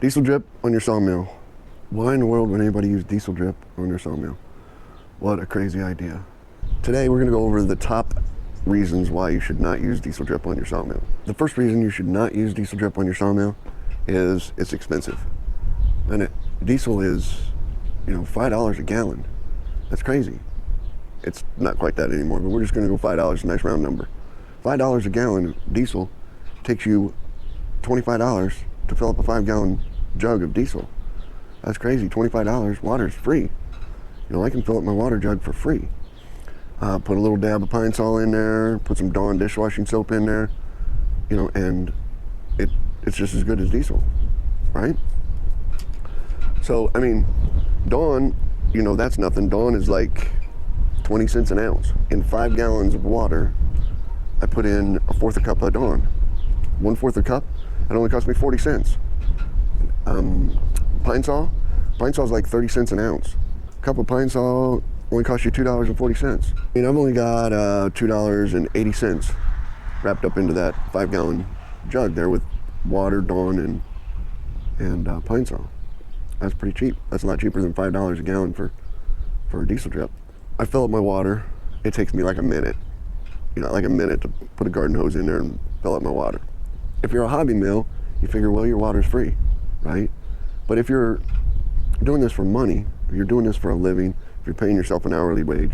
Diesel drip on your sawmill. Why in the world would anybody use diesel drip on their sawmill? What a crazy idea. Today we're going to go over the top reasons why you should not use diesel drip on your sawmill. The first reason you should not use diesel drip on your sawmill is it's expensive. And diesel is, $5 a gallon. That's crazy. It's not quite that anymore, but we're just going to go $5, a nice round number. $5 a gallon of diesel takes you $25 to fill up a 5-gallon jug of diesel. That's crazy. $25. Water's free. I can fill up my water jug for free. Put a little dab of Pine Sol in there, put some Dawn dishwashing soap in there, and it's just as good as diesel, right? So, Dawn, that's nothing. Dawn is like 20 cents an ounce. In 5 gallons of water, I put in 1/4 a cup of Dawn. 1/4 a cup, it only cost me 40 cents. Pine Sol is like 30 cents an ounce. A cup of Pine Sol only costs you $2.40. I've only got $2.80 wrapped up into that 5-gallon jug there with water, Dawn, and Pine Sol. That's pretty cheap. That's a lot cheaper than $5 a gallon for a diesel drip. I fill up my water. It takes me like a minute. Like a minute to put a garden hose in there and fill up my water. If you're a hobby mill, you figure, well, your water's free, right? But if you're doing this for money, if you're doing this for a living, if you're paying yourself an hourly wage,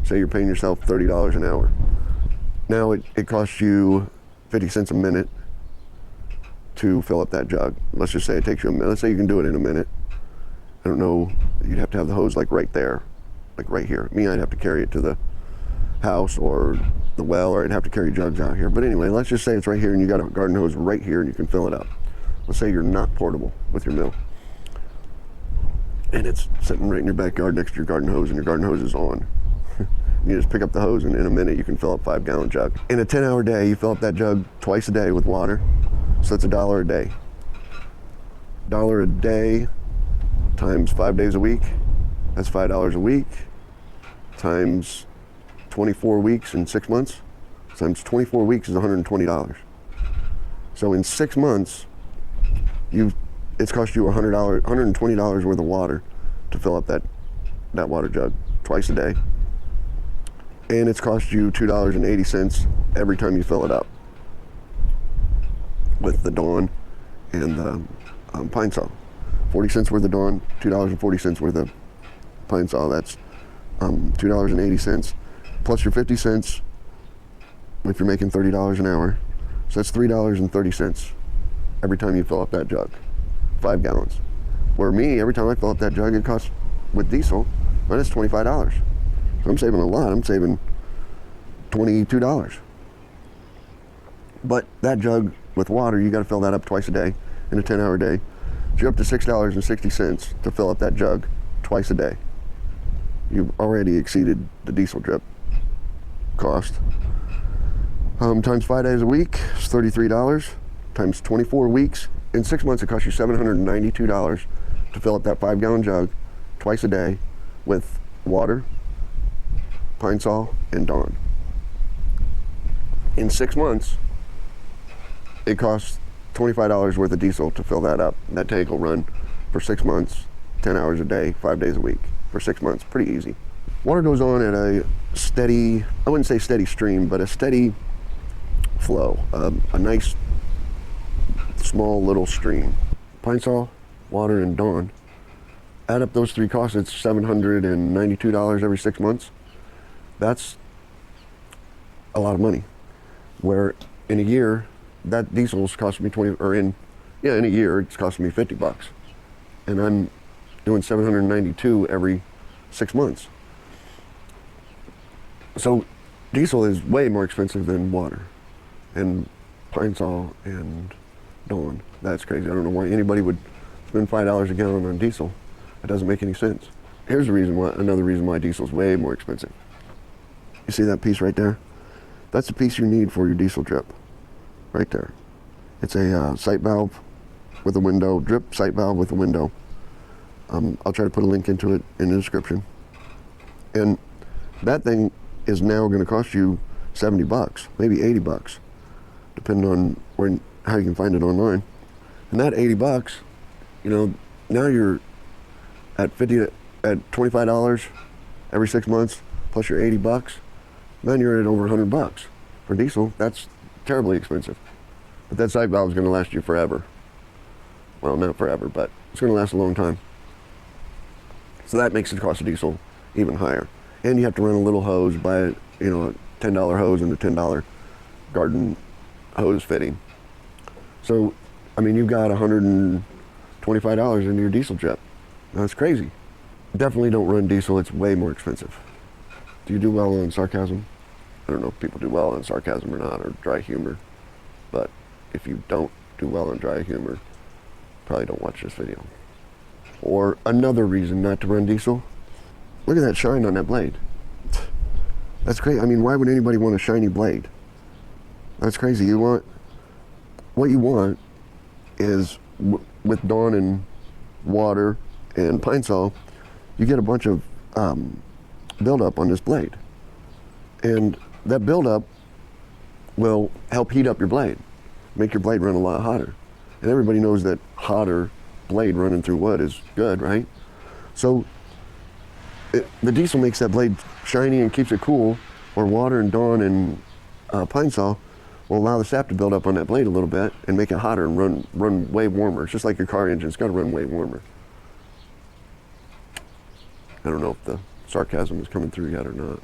say you're paying yourself $30 an hour. Now it costs you 50 cents a minute to fill up that jug. Let's just say it takes you a minute. Let's say you can do it in a minute. I don't know, you'd have to have the hose like right there, like right here. Me, I'd have to carry it to the house or the well, or I'd have to carry jugs out here. But anyway, let's just say it's right here and you got a garden hose right here and you can fill it up. Let's say you're not portable with your mill. And it's sitting right in your backyard next to your garden hose and your garden hose is on. You just pick up the hose and in a minute you can fill up a 5-gallon jug. In a 10-hour day, you fill up that jug twice a day with water. So that's $1 a day. $1 a day times 5 days a week, that's $5 a week, times 24 weeks in 6 months, times 24 weeks is $120. So in 6 months, it's cost you $120 worth of water to fill up that water jug twice a day. And it's cost you $2.80 every time you fill it up with the Dawn and the Pine Sol. 40 cents worth of Dawn, $2.40 worth of Pine Sol. That's $2.80 plus your 50 cents if you're making $30 an hour. So that's $3.30 every time you fill up that jug, 5 gallons. Where me, every time I fill up that jug, it costs, with diesel, that's $25. So I'm saving a lot. I'm saving $22. But that jug with water, you got to fill that up twice a day in a 10-hour day. So you're up to $6.60 to fill up that jug twice a day. You've already exceeded the diesel drip cost. Times 5 days a week is $33. Times 24 weeks. In 6 months, it costs you $792 to fill up that 5-gallon jug twice a day with water, Pine Sol, and Dawn. In 6 months, it costs $25 worth of diesel to fill that up. That tank will run for 6 months, 10 hours a day, 5 days a week, for 6 months. Pretty easy. Water goes on at a steady, I wouldn't say steady stream, but a steady flow. A nice, small little stream. Pine Sol, water, and Dawn. Add up those 3 costs, it's $792 every 6 months. That's a lot of money. Where in a year, that diesel's costing me in a year, it's costing me $50. And I'm doing $792 every 6 months. So diesel is way more expensive than water and Pine Sol and Dawn. That's crazy. I don't know why anybody would spend $5 a gallon on diesel. It doesn't make any sense. Here's the reason why, another reason why diesel's way more expensive. You see that piece right there? That's the piece you need for your diesel drip. Right there. It's a sight valve with a window, drip sight valve with a window. I'll try to put a link into it in the description. And that thing is now going to cost you $70, maybe $80, depending on how you can find it online. And that $80 You know, now you're at $25 every 6 months, plus your 80 bucks. Then you're at over 100 bucks for diesel. That's terribly expensive. But that side valve is going to last you forever. Well, not forever, but it's going to last a long time. So that makes the cost of diesel even higher. And you have to run a little hose, buy a $10 hose and a $10 garden hose fitting. So, I mean, you've got $125 into your diesel jet. That's crazy. Definitely don't run diesel. It's way more expensive. Do you do well on sarcasm? I don't know if people do well on sarcasm or not, or dry humor. But if you don't do well on dry humor, probably don't watch this video. Or another reason not to run diesel, look at that shine on that blade. That's great. I mean, why would anybody want a shiny blade? That's crazy. What you want is, with Dawn and water and pine saw, you get a bunch of buildup on this blade. And that buildup will help heat up your blade, make your blade run a lot hotter. And everybody knows that hotter blade running through wood is good, right? So the diesel makes that blade shiny and keeps it cool, or water and Dawn and pine saw will allow the sap to build up on that blade a little bit and make it hotter and run way warmer. It's just like your car engine, it's got to run way warmer. I don't know if the sarcasm is coming through yet or not.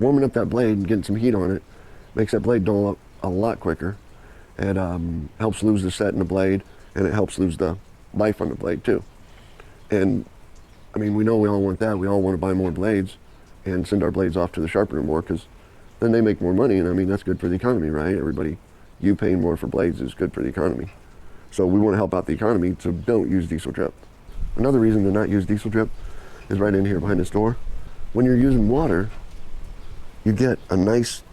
Warming up that blade and getting some heat on it makes that blade dull up a lot quicker. It helps lose the set in the blade, and it helps lose the life on the blade too. And I mean, we know we all want that. We all want to buy more blades and send our blades off to the sharpener more, because then they make more money, and I mean, that's good for the economy, right? Everybody, you paying more for blades is good for the economy. So we want to help out the economy, so don't use diesel drip. Another reason to not use diesel drip is right in here behind this door. When you're using water, you get a nice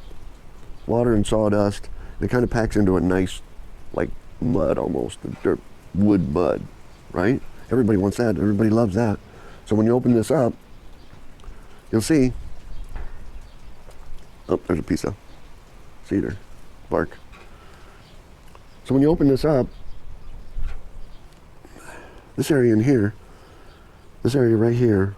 water and sawdust. It kind of packs into a nice, like mud almost, a dirt, wood mud, right? Everybody wants that. Everybody loves that. So when you open this up, you'll see, oh, there's a piece of cedar bark. So when you open this up, this area in here, this area right here,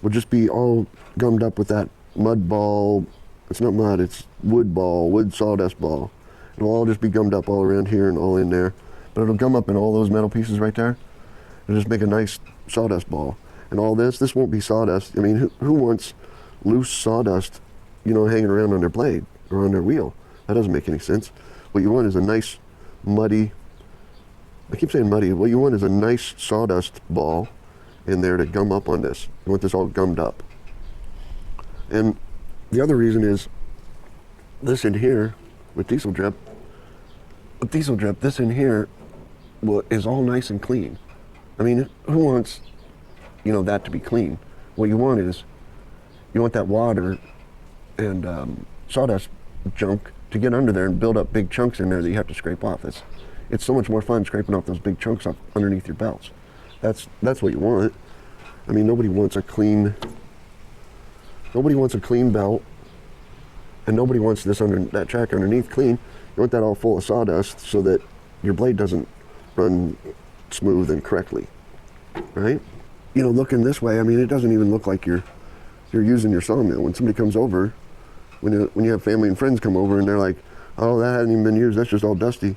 will just be all gummed up with that mud ball. It's not mud, it's wood ball, wood sawdust ball. It'll all just be gummed up all around here and all in there. But it'll gum up in all those metal pieces right there. It'll just make a nice sawdust ball. And all this won't be sawdust. I mean, who wants loose sawdust, hanging around on their blade or on their wheel? That doesn't make any sense. What you want is a nice muddy, I keep saying muddy, what you want is a nice sawdust ball in there to gum up on this. You want this all gummed up. And the other reason is this in here with diesel drip. With diesel drip, this in here is all nice and clean. I mean, who wants, that to be clean? What you want is, you want that water and sawdust junk to get under there and build up big chunks in there that you have to scrape off. It's so much more fun scraping off those big chunks off underneath your belts. That's what you want. I mean, nobody wants a clean belt, and nobody wants that track underneath clean. You want that all full of sawdust so that your blade doesn't run smooth and correctly, right? Looking this way, I mean, it doesn't even look like you're using your sawmill. When somebody comes over, when you have family and friends come over and they're like, oh, that hasn't even been used, that's just all dusty.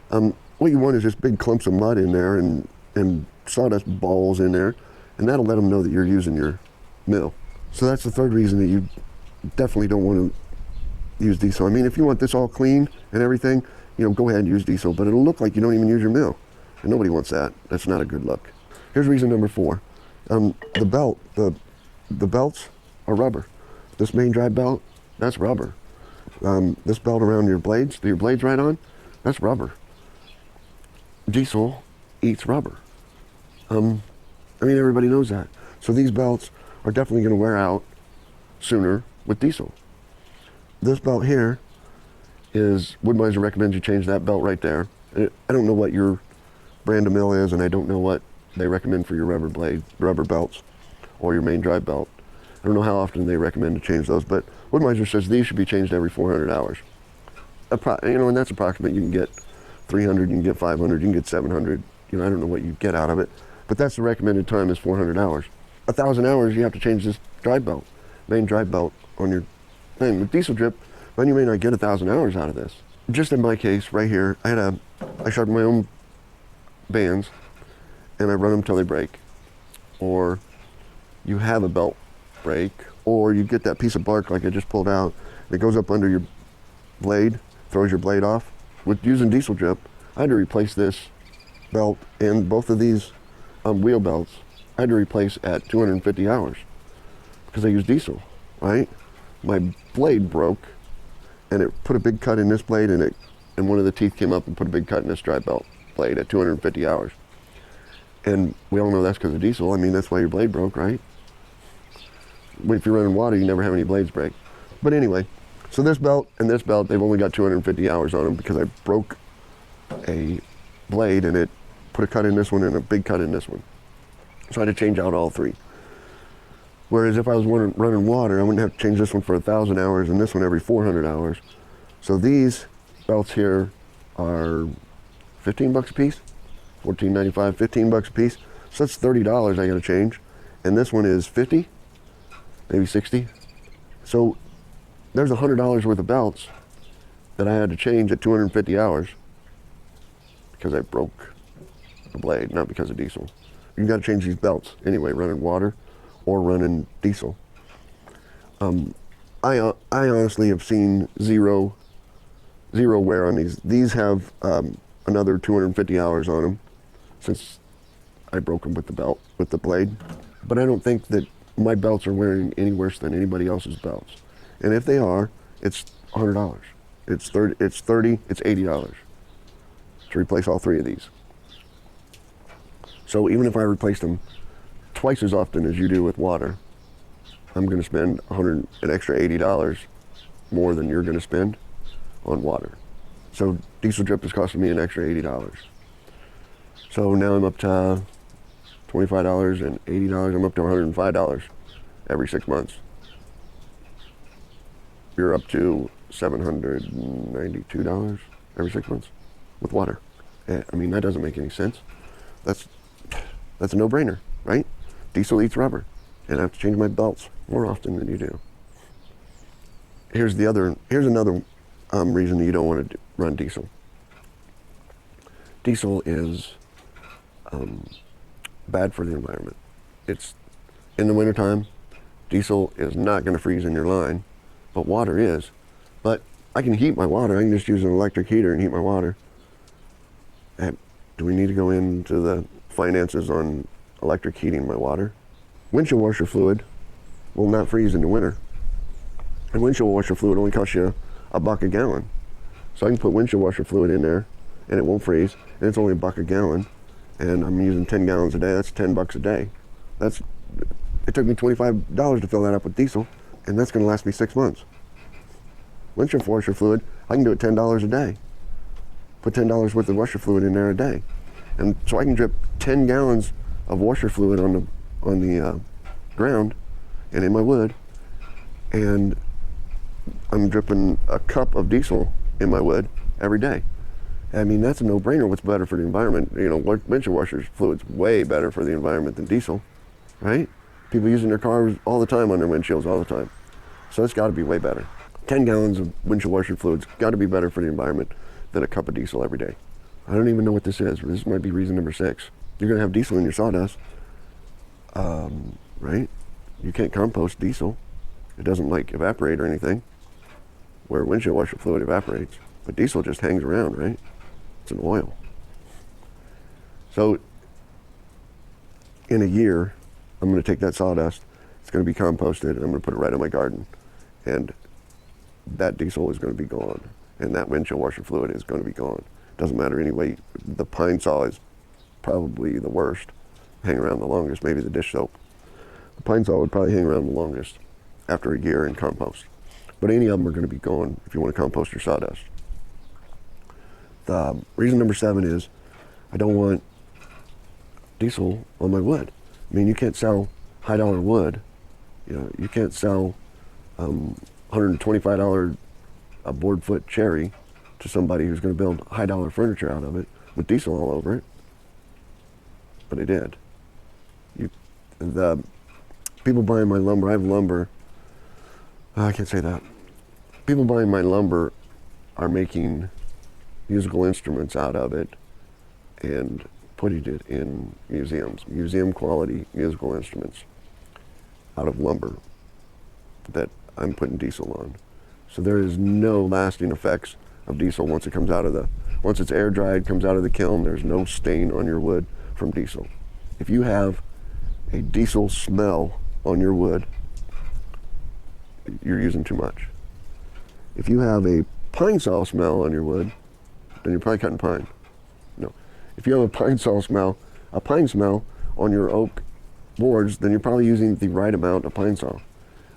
What you want is just big clumps of mud in there and sawdust balls in there, and that'll let them know that you're using your mill. So that's the third reason that you definitely don't want to use diesel. I mean, if you want this all clean and everything, go ahead and use diesel, but it'll look like you don't even use your mill. And nobody wants that. That's not a good look. Here's reason number 4. The belts are rubber. This main drive belt, that's rubber. This belt around your blades, that your blades ride on, that's rubber. Diesel eats rubber. I mean, everybody knows that. So these belts are definitely going to wear out sooner with diesel. This belt here is, Woodmizer recommends you change that belt right there. I don't know what your brand of mill is, and I don't know what they recommend for your rubber belts or your main drive belt. I don't know how often they recommend to change those, but Woodmizer says these should be changed every 400 hours. And that's approximate. You can get 300, you can get 500, you can get 700. You know, I don't know what you get out of it, but that's the recommended time is 400 hours. 1,000 hours, you have to change this drive belt, main drive belt on your thing. With diesel drip, then you may not get 1,000 hours out of this. Just in my case, right here, I sharpen my own bands, and I run them till they break. Or you have a belt break, or you get that piece of bark like I just pulled out, and it goes up under your blade, throws your blade off. With using diesel drip, I had to replace this belt and both of these wheel belts. I had to replace at 250 hours because I used diesel, right? My blade broke, and it put a big cut in this blade, and one of the teeth came up and put a big cut in this drive belt blade at 250 hours. And we all know that's because of diesel. I mean, that's why your blade broke, right? If you're running water, you never have any blades break. But anyway, so this belt and this belt, they've only got 250 hours on them because I broke a blade and it put a cut in this one and a big cut in this one. So I had to change out all three. Whereas if I was running water, I wouldn't have to change this one for 1,000 hours and this one every 400 hours. So these belts here are 15 bucks a piece, $14.95, 15 bucks a piece. So that's $30 I gotta change. And this one is 50, maybe 60. So there's $100 worth of belts that I had to change at 250 hours because I broke the blade, not because of diesel. You got to change these belts anyway, running water or running diesel. I honestly have seen zero wear on these. These have another 250 hours on them since I broke them with the belt, with the blade. But I don't think that my belts are wearing any worse than anybody else's belts. And if they are, it's $100. It's $30, it's $80 to replace all three of these. So even if I replace them twice as often as you do with water, I'm going to spend an extra $80 more than you're going to spend on water. So diesel drip is costing me an extra $80. So now I'm up to $25 and $80. I'm up to $105 every 6 months. You're up to $792 every 6 months with water. I mean, that doesn't make any sense. That's a no-brainer, right? Diesel eats rubber, and I have to change my belts more often than you do. Here's another reason that you don't want to run diesel. Diesel is bad for the environment. It's in the wintertime, diesel is not going to freeze in your line, but water is. But I can heat my water. I can just use an electric heater and heat my water. Do we need to go into the finances on electric heating my water? Windshield washer fluid will not freeze in the winter. And windshield washer fluid only costs you $1 a gallon. So I can put windshield washer fluid in there and it won't freeze, and it's only $1 a gallon. And I'm using 10 gallons a day. That's 10 bucks a day. It took me $25 to fill that up with diesel, and that's going to last me 6 months. Windshield washer fluid, I can do it $10 a day. Put $10 worth of washer fluid in there a day. And so I can drip 10 gallons of washer fluid on the ground and in my wood, and I'm dripping a cup of diesel in my wood every day. I mean, that's a no-brainer. What's better for the environment? You know, windshield washer fluid's way better for the environment than diesel, right? People using their cars all the time on their windshields all the time. So it's got to be way better. 10 gallons of windshield washer fluid's got to be better for the environment than a cup of diesel every day. I don't even know what this is. This might be reason number 6. You're going to have diesel in your sawdust, right? You can't compost diesel. It doesn't like evaporate or anything, where windshield washer fluid evaporates. But diesel just hangs around, right? It's an oil. So in a year, I'm going to take that sawdust. It's going to be composted, and I'm going to put it right in my garden. And that diesel is going to be gone. And that windshield washer fluid is going to be gone. Doesn't matter anyway. The pine saw is probably the worst. Hang around the longest, maybe the dish soap. The pine saw would probably hang around the longest after a year in compost. But any of them are going to be gone if you want to compost your sawdust. The reason number 7 is I don't want diesel on my wood. I mean, you can't sell high dollar wood. You know, you can't sell $125 a board foot cherry to somebody who's going to build high dollar furniture out of it with diesel all over it, but I did. The people buying my lumber, I have lumber, I can't say that. People buying my lumber are making musical instruments out of it and putting it in museums, museum quality musical instruments out of lumber that I'm putting diesel on. So there is no lasting effects of diesel once it comes out of once it's air dried, comes out of the kiln, there's no stain on your wood from diesel. If you have a diesel smell on your wood, you're using too much. If you have a pine saw smell on your wood, then you're probably cutting pine. No. If you have a pine smell on your oak boards, then you're probably using the right amount of pine saw.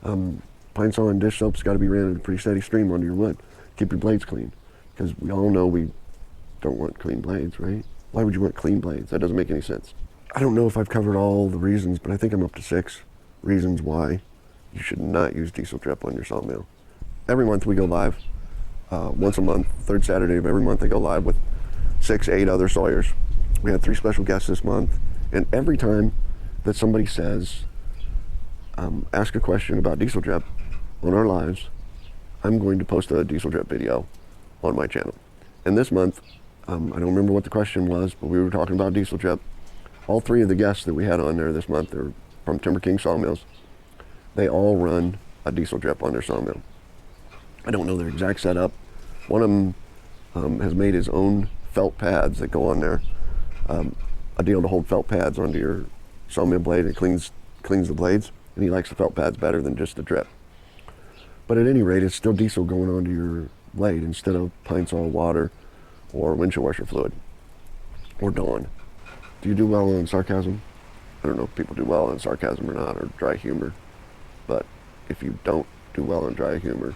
Pine saw and dish soap's got to be ran in a pretty steady stream under your wood. Keep your blades clean, because we all know we don't want clean blades, right? Why would you want clean blades? That doesn't make any sense. I don't know if I've covered all the reasons, but I think I'm up to 6 reasons why you should not use diesel drip on your sawmill. Every month we go live, once a month, third Saturday of every month I go live with 6, 8 other sawyers. We had 3 special guests this month, and every time that somebody says, ask a question about diesel drip on our lives, I'm going to post a diesel drip video on my channel. And this month, I don't remember what the question was, but we were talking about diesel drip. All 3 of the guests that we had on there this month, they're from Timber King Sawmills. They all run a diesel drip on their sawmill. I don't know their exact setup. One of them has made his own felt pads that go on there. A deal to hold felt pads onto your sawmill blade. It cleans the blades, and he likes the felt pads better than just the drip. But at any rate, it's still diesel going onto your blade instead of pine saw water or windshield washer fluid or Dawn. Do you do well on sarcasm? I don't know if people do well on sarcasm or not, or dry humor, but if you don't do well on dry humor,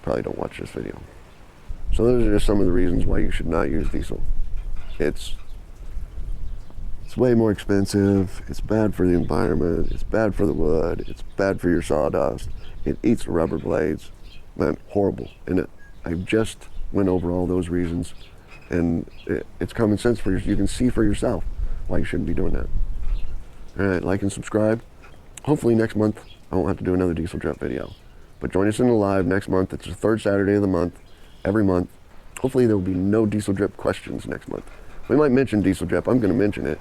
probably don't watch this video. So those are just some of the reasons why you should not use diesel. It's way more expensive, it's bad for the environment, it's bad for the wood, it's bad for your sawdust, it eats the rubber blades. Man, horrible. And I just went over all those reasons, and it's common sense for you. You can see for yourself why you shouldn't be doing that. All right, like and subscribe. Hopefully next month I won't have to do another diesel drip video. But join us in the live next month. It's the third Saturday of the month, every month. Hopefully there will be no diesel drip questions next month. We might mention diesel drip. I'm going to mention it.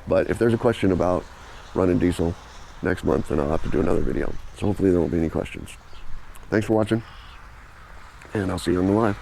But if there's a question about running diesel next month, then I'll have to do another video. So hopefully there won't be any questions. Thanks for watching, and I'll see you on the live.